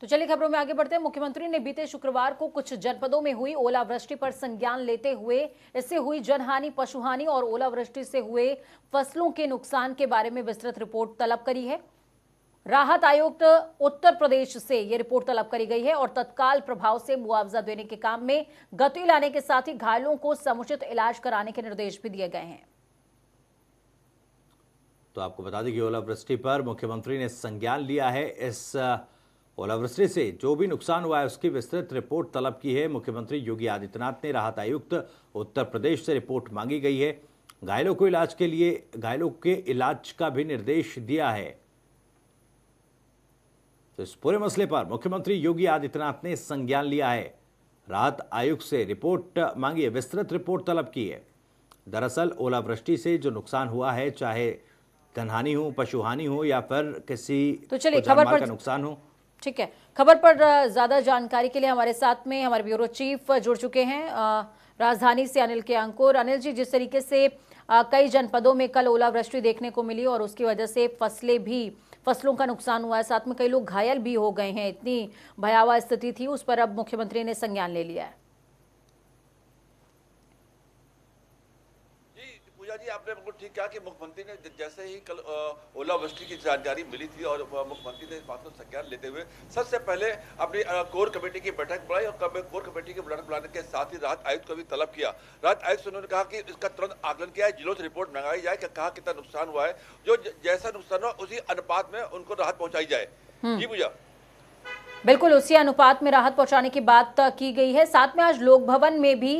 तो चलिए खबरों में आगे बढ़ते हैं। मुख्यमंत्री ने बीते शुक्रवार को कुछ जनपदों में हुई ओलावृष्टि पर संज्ञान लेते हुए इससे हुई जनहानि, पशुहानि और ओलावृष्टि से हुए फसलों के नुकसान के बारे में विस्तृत रिपोर्ट तलब करी है। राहत आयुक्त उत्तर प्रदेश से यह रिपोर्ट तलब करी गई है और तत्काल प्रभाव से मुआवजा देने के काम में गति लाने के साथ ही घायलों को समुचित इलाज कराने के निर्देश भी दिए गए हैं। तो आपको बता दें कि ओलावृष्टि पर मुख्यमंत्री ने संज्ञान लिया है। इस ओलावृष्टि से जो भी नुकसान हुआ है उसकी विस्तृत रिपोर्ट तलब की है। मुख्यमंत्री योगी आदित्यनाथ ने राहत आयुक्त उत्तर प्रदेश से रिपोर्ट मांगी गई है। घायलों के इलाज का भी निर्देश दिया है। तो इस पूरे मसले पर मुख्यमंत्री योगी आदित्यनाथ ने संज्ञान लिया है। राहत आयुक्त से रिपोर्ट मांगी है, विस्तृत रिपोर्ट तलब की है। दरअसल ओलावृष्टि से जो नुकसान हुआ है, चाहे धनहानि हो, पशुहानि हो या फिर किसी जानमाल का नुकसान हो। ठीक है, खबर पर ज्यादा जानकारी के लिए हमारे साथ में हमारे ब्यूरो चीफ जुड़ चुके हैं राजधानी से अनिल के अंकुर। अनिल जी, जिस तरीके से कई जनपदों में कल ओलावृष्टि देखने को मिली और उसकी वजह से फसलों का नुकसान हुआ है, साथ में कई लोग घायल भी हो गए हैं, इतनी भयावह स्थिति थी, उस पर अब मुख्यमंत्री ने संज्ञान ले लिया है। पूजा जी, आपने बिल्कुल ठीक कहा कि मुख्यमंत्री ने जैसे ही कल ओलावृष्टि की जानकारी मिली थी और मुख्यमंत्री ने इस बात को संज्ञान लेते हुए सबसे पहले अपनी कोर कमेटी की बैठक बुलाई और कोर कमेटी की बैठक बुलाने के साथ ही राहत आयुक्त को भी तलब किया। राहत आयुक्त से उन्होंने कहा कि इसका तुरंत आकलन किया है, जिलों से रिपोर्ट मंगाई जाए कि कहाँ कितना नुकसान हुआ है, जो जैसा नुकसान हुआ उसी अनुपात में उनको राहत पहुंचाई जाए। जी पूजा, बिल्कुल उसी अनुपात में राहत पहुंचाने की बात की गई है। साथ में आज लोक भवन में भी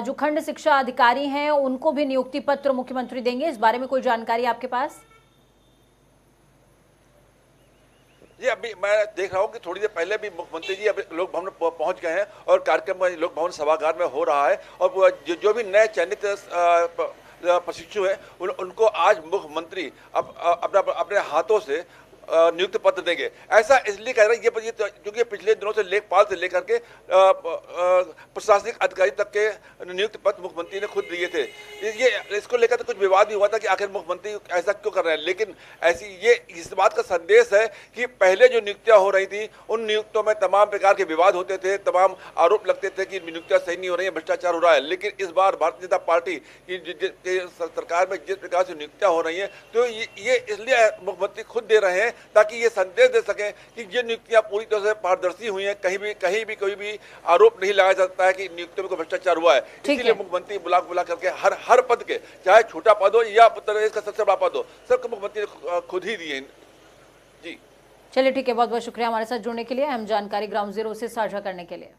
जो खंड शिक्षा अधिकारी हैं उनको भी नियुक्ति पत्र मुख्यमंत्री देंगे, इस बारे में कोई जानकारी आपके पास? जी, अभी मैं देख रहा हूँ कि थोड़ी देर पहले भी मुख्यमंत्री जी अभी लोक भवन पहुंच गए हैं और कार्यक्रम लोक भवन सभागार में हो रहा है और जो भी नए चयनित प्रशिक्षु हैं उनको आज मुख्यमंत्री अपने हाथों से नियुक्त पत्र देंगे। ऐसा इसलिए कह रहे हैं क्योंकि पिछले दिनों से लेखपाल से लेकर के प्रशासनिक अधिकारी तक के नियुक्त पत्र मुख्यमंत्री ने खुद दिए थे। ये इसको लेकर तो कुछ विवाद भी हुआ था कि आखिर मुख्यमंत्री ऐसा क्यों कर रहे हैं, लेकिन ये इस बात का संदेश है कि पहले जो नियुक्तियां हो रही थी उन नियुक्तियों में तमाम प्रकार के विवाद होते थे, तमाम आरोप लगते थे कि नियुक्तियां सही नहीं हो रही है, भ्रष्टाचार हो रहा है। लेकिन इस बार भारतीय जनता पार्टी की सरकार में जिस प्रकार से नियुक्तियां हो रही है तो ये इसलिए मुख्यमंत्री खुद दे रहे हैं ताकि ये संदेश दे सकें कि ये नियुक्तियां पूरी तरह से पारदर्शी हुई हैं, कहीं भी कोई भी आरोप नहीं लगाया जाता है कि नियुक्तियों में कोई भ्रष्टाचार हुआ है। इसीलिए मुख्यमंत्री बुला करके हर पद के, चाहे छोटा पद हो या उत्तर प्रदेश का सबसे बड़ा पद हो, सबको मुख्यमंत्री ने खुद ही दिए। जी चलिए ठीक है, बहुत बहुत शुक्रिया हमारे साथ जुड़ने के लिए, अहम जानकारी ग्राउंड जीरो से साझा करने के लिए।